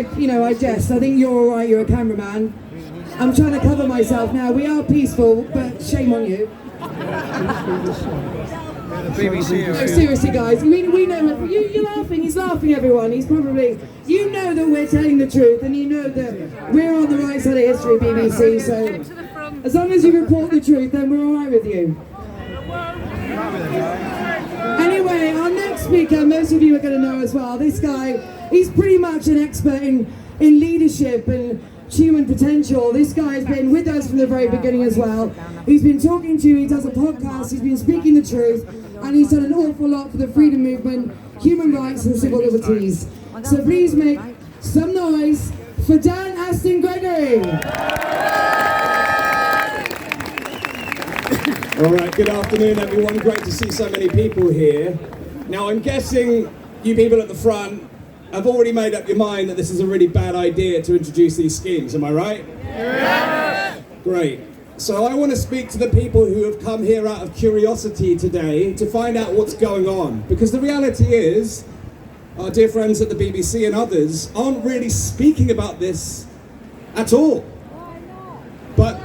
I jest. I think you're all right, you're a cameraman. I'm trying to cover myself now. We are peaceful, but shame on you. BBC. No, seriously, guys, we know, you're laughing, he's laughing, everyone. He's probably, you know that we're telling the truth, and you know that we're on the right side of history, BBC, so as long as you report the truth, then we're all right with you. Anyway, our next speaker, most of you are going to know as well. This guy, he's pretty much an expert in leadership and human potential. This guy has been with us from the very beginning as well. He's been talking to you, he does a podcast, he's been speaking the truth, and he's done an awful lot for the freedom movement, human rights and civil liberties. So please make some noise for Dan A Gregory. All right, good afternoon everyone. Great to see so many people here. Now I'm guessing you people at the front have already made up your mind that this is a really bad idea to introduce these schemes, am I right? Yeah! Great. So I want to speak to the people who have come here out of curiosity today to find out what's going on. Because the reality is, our dear friends at the BBC and others aren't really speaking about this at all. But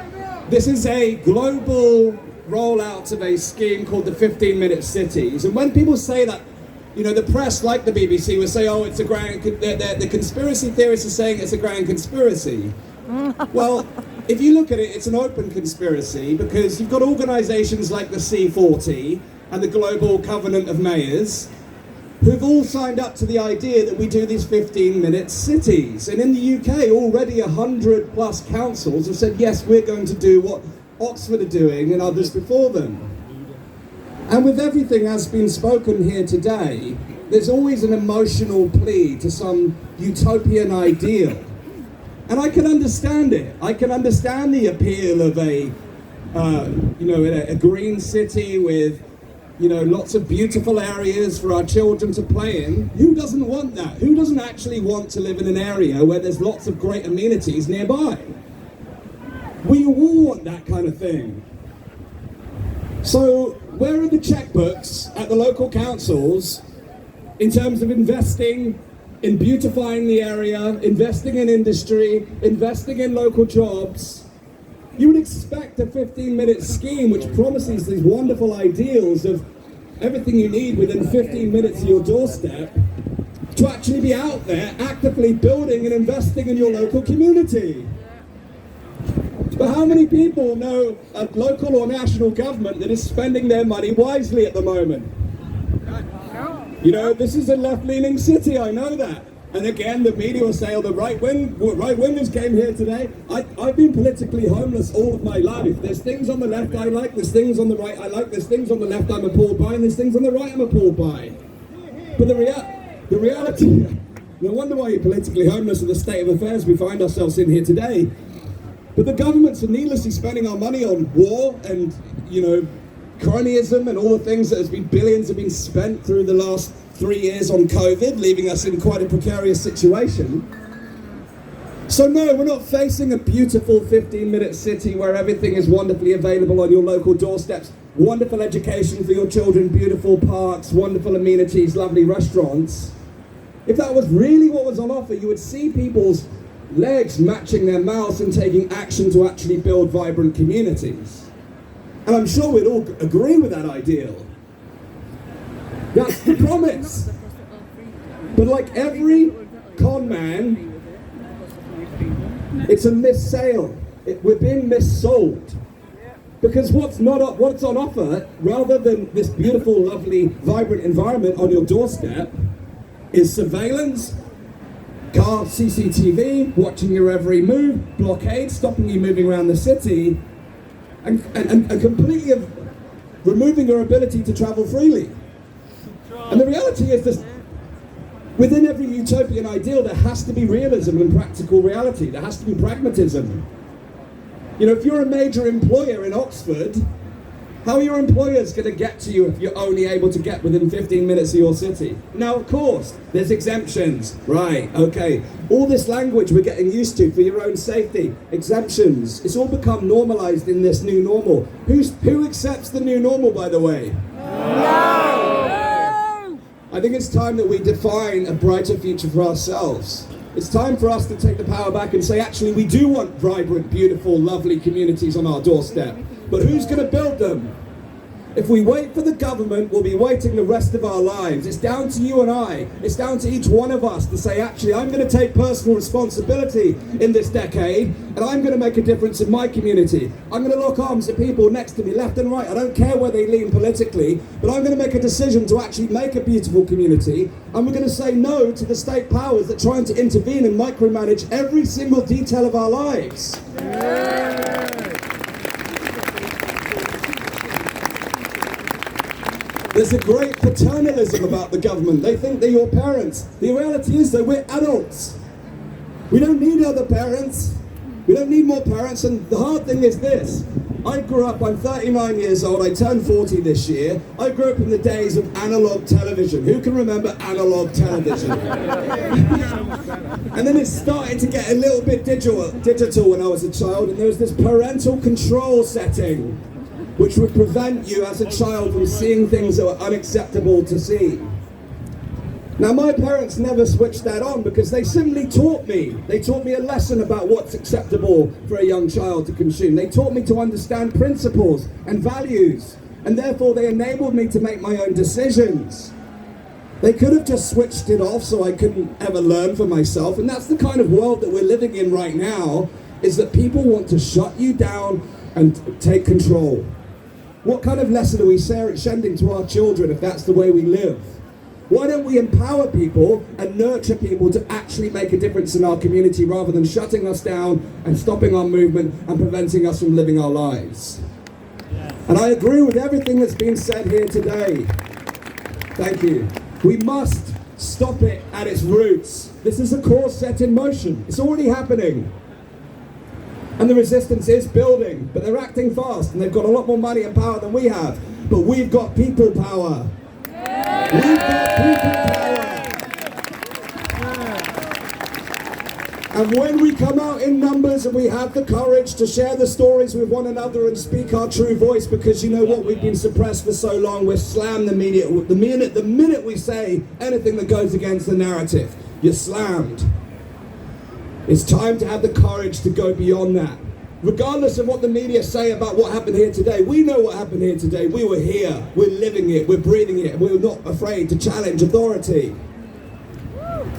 this is a global rollout of a scheme called the 15-minute cities. And when people say that, the press, like the BBC, will say, oh, it's a grand, the conspiracy theorists are saying it's a grand conspiracy. Well, if you look at it, it's an open conspiracy because you've got organisations like the C40 and the Global Covenant of Mayors who've all signed up to the idea that we do these 15-minute cities. And in the UK, already 100 plus councils have said, yes, we're going to do what Oxford are doing and others before them. And with everything that's been spoken here today, there's always an emotional plea to some utopian ideal. And I can understand it. I can understand the appeal of a green city with, lots of beautiful areas for our children to play in. Who doesn't want that? Who doesn't actually want to live in an area where there's lots of great amenities nearby? We all want that kind of thing. So where are the checkbooks at the local councils in terms of investing in beautifying the area, investing in industry, investing in local jobs? You would expect a 15-minute scheme which promises these wonderful ideals of everything you need within 15 minutes of your doorstep to actually be out there actively building and investing in your local community. But how many people know a local or national government that is spending their money wisely at the moment? This is a left-leaning city, I know that. And again, the media will say, oh, the right-wingers came here today. I've been politically homeless all of my life. There's things on the left I like, there's things on the right I like, there's things on the left I'm appalled by, and there's things on the right I'm appalled by. But the reality, no wonder why you're politically homeless in the state of affairs we find ourselves in here today. But the governments are needlessly spending our money on war and, cronyism and all the things that billions have been spent through the last 3 years on COVID, leaving us in quite a precarious situation. So no, we're not facing a beautiful 15-minute city where everything is wonderfully available on your local doorsteps, wonderful education for your children, beautiful parks, wonderful amenities, lovely restaurants. If that was really what was on offer, you would see people's legs matching their mouths and taking action to actually build vibrant communities. And I'm sure we'd all agree with that ideal. That's the promise. But like every con man, it's a missale. We're being missold. Because what's on offer, rather than this beautiful, lovely, vibrant environment on your doorstep, is surveillance, car CCTV, watching your every move, blockade, stopping you moving around the city, and completely removing your ability to travel freely. And the reality is this, within every utopian ideal, there has to be realism and practical reality. There has to be pragmatism. If you're a major employer in Oxford, how are your employers going to get to you if you're only able to get within 15 minutes of your city? Now, of course, there's exemptions. Right, okay. All this language we're getting used to for your own safety. Exemptions. It's all become normalized in this new normal. Who accepts the new normal, by the way? No! I think it's time that we define a brighter future for ourselves. It's time for us to take the power back and say, actually, we do want vibrant, beautiful, lovely communities on our doorstep. But who's going to build them? If we wait for the government, we'll be waiting the rest of our lives. It's down to you and I. It's down to each one of us to say, actually, I'm going to take personal responsibility in this decade, and I'm going to make a difference in my community. I'm going to lock arms at people next to me, left and right. I don't care where they lean politically, but I'm going to make a decision to actually make a beautiful community, and we're going to say no to the state powers that are trying to intervene and micromanage every single detail of our lives. There's a great paternalism about the government. They think they're your parents. The reality is that we're adults. We don't need other parents. We don't need more parents. And the hard thing is this. I grew up, I'm 39 years old, I turned 40 this year. I grew up in the days of analog television. Who can remember analog television? And then it started to get a little bit digital when I was a child, and there was this parental control setting which would prevent you as a child from seeing things that were unacceptable to see. Now, my parents never switched that on because they simply taught me. They taught me a lesson about what's acceptable for a young child to consume. They taught me to understand principles and values, and therefore they enabled me to make my own decisions. They could have just switched it off so I couldn't ever learn for myself, and that's the kind of world that we're living in right now, is that people want to shut you down and take control. What kind of lesson are we sending to our children if that's the way we live? Why don't we empower people and nurture people to actually make a difference in our community rather than shutting us down and stopping our movement and preventing us from living our lives? And I agree with everything that's been said here today. Thank you. We must stop it at its roots. This is a course set in motion. It's already happening. And the resistance is building, but they're acting fast and they've got a lot more money and power than we have. But we've got people power. We've got people power. And when we come out in numbers and we have the courage to share the stories with one another and speak our true voice, because you know what, we've been suppressed for so long, we're slammed the media. The minute we say anything that goes against the narrative, you're slammed. It's time to have the courage to go beyond that. Regardless of what the media say about what happened here today, we know what happened here today. We were here, we're living it, we're breathing it, we're not afraid to challenge authority.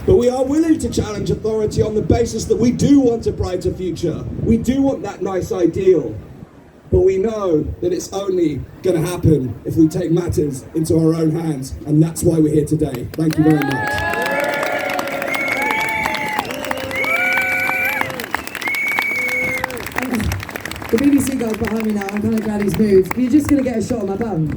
But we are willing to challenge authority on the basis that we do want a brighter future. We do want that nice ideal. But we know that it's only going to happen if we take matters into our own hands. And that's why we're here today. Thank you very much. The BBC guy's behind me now, I'm kind of glad he's moved. You're just going to get a shot on my bum.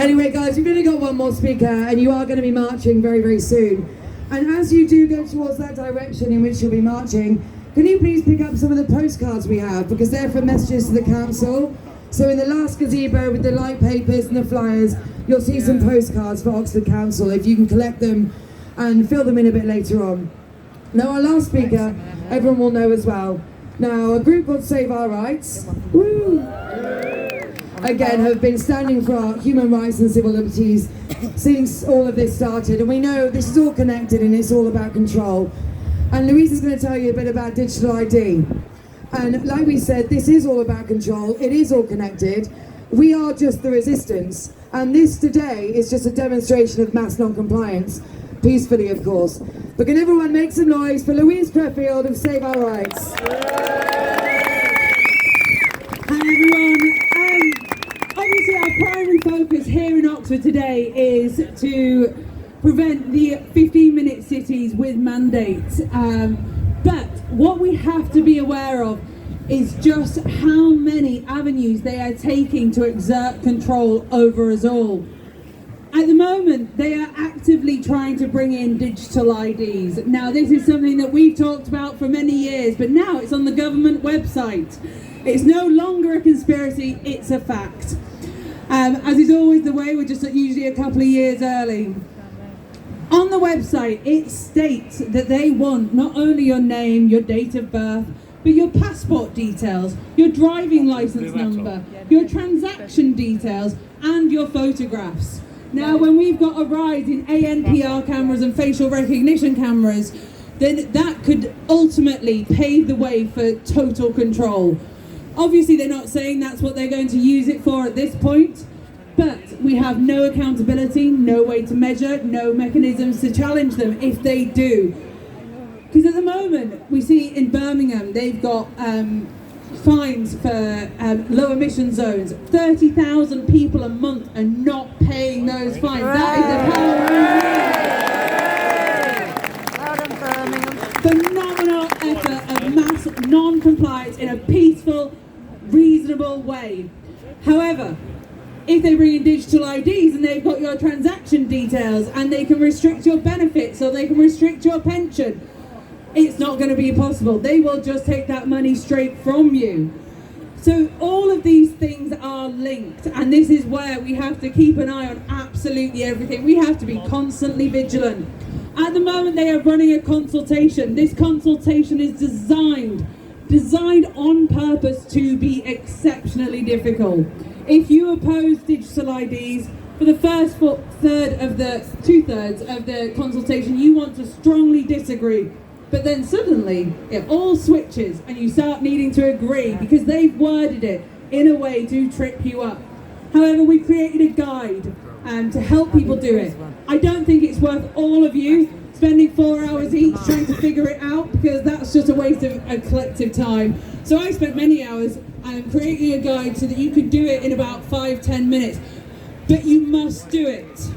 Anyway, guys, you've only got one more speaker, and you are going to be marching very, very soon. And as you do go towards that direction in which you'll be marching, can you please pick up some of the postcards we have, because they're from messages to the council. So in the last gazebo with the light papers and the flyers, you'll see some postcards for Oxford Council, if you can collect them and fill them in a bit later on. Now, our last speaker, everyone will know as well. Now, a group called Save Our Rights, again, have been standing for our human rights and civil liberties since all of this started. And we know this is all connected and it's all about control. And Louise is going to tell you a bit about digital ID. And like we said, this is all about control. It is all connected. We are just the resistance. And this today is just a demonstration of mass non-compliance. Peacefully, of course. But can everyone make some noise for Louise Creffield of Save Our Rights? Hi everyone. Obviously our primary focus here in Oxford today is to prevent the 15-minute cities with mandates. But what we have to be aware of is just how many avenues they are taking to exert control over us all. At the moment, they are actively trying to bring in digital IDs. Now, this is something that we've talked about for many years, but now it's on the government website. It's no longer a conspiracy, it's a fact. As is always the way, we're just usually a couple of years early. On the website, it states that they want not only your name, your date of birth, but your passport details, your driving license number, your transaction details, and your photographs. Now, when we've got a rise in ANPR cameras and facial recognition cameras, then that could ultimately pave the way for total control. Obviously, they're not saying that's what they're going to use it for at this point, but we have no accountability, no way to measure, no mechanisms to challenge them if they do. Because at the moment, we see in Birmingham, they've got fines for low emission zones. 30,000 people a month are not paying those fines. That is the power. Phenomenal effort of mass non-compliance in a peaceful, reasonable way. However, if they bring in digital IDs and they've got your transaction details and they can restrict your benefits or they can restrict your pension, it's not going to be possible. They will just take that money straight from you. So all of these things are linked, and this is where we have to keep an eye on absolutely everything. We have to be constantly vigilant. At the moment, they are running a consultation. This consultation is designed on purpose to be exceptionally difficult. If you oppose digital IDs, for the first two-thirds of the consultation, you want to strongly disagree. But then suddenly, it all switches and you start needing to agree because they've worded it in a way to trip you up. However, we created a guide to help people do it. I don't think it's worth all of you spending 4 hours each trying to figure it out, because that's just a waste of a collective time. So I spent many hours creating a guide so that you could do it in about 5-10 minutes. But you must do it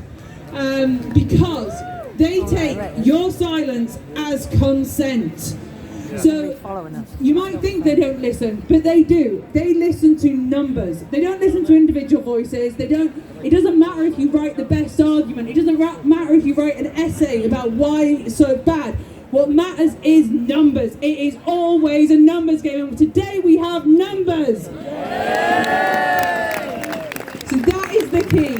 because they take your silence as consent. So you might think they don't listen, but they do. They listen to numbers. They don't listen to individual voices. It doesn't matter if you write the best argument. It doesn't matter if you write an essay about why it's so bad. What matters is numbers. It is always a numbers game. And today we have numbers. So that is the key.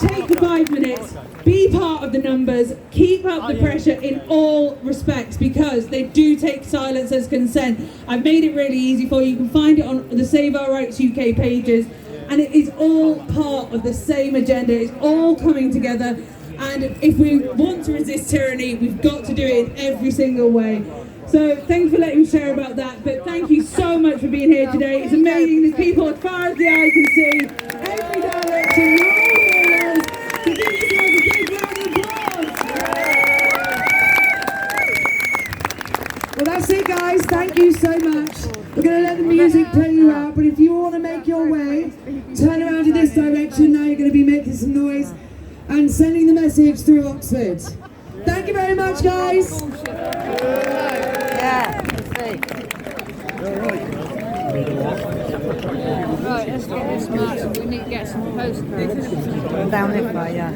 Take the 5 minutes. Be part of the numbers, keep up the pressure in all respects, because they do take silence as consent. I've made it really easy for you. You can find it on the Save Our Rights UK pages, and it is all part of the same agenda. It's all coming together, and if we want to resist tyranny, we've got to do it in every single way. So thanks for letting me share about that, but thank you so much for being here today. It's amazing. There's people as far as the eye can see, every direction. You're all heroes. So give yourselves a big round of applause. Well, that's it, guys. Thank you so much. We're going to let the music play you out, but if you want to make your way, turn around to this direction. Now you're going to be making some noise and sending the message through Oxford. Thank you very much, guys. Yeah, let's see. Right, let's get this march. We need to get some postcards. Down this way, yeah.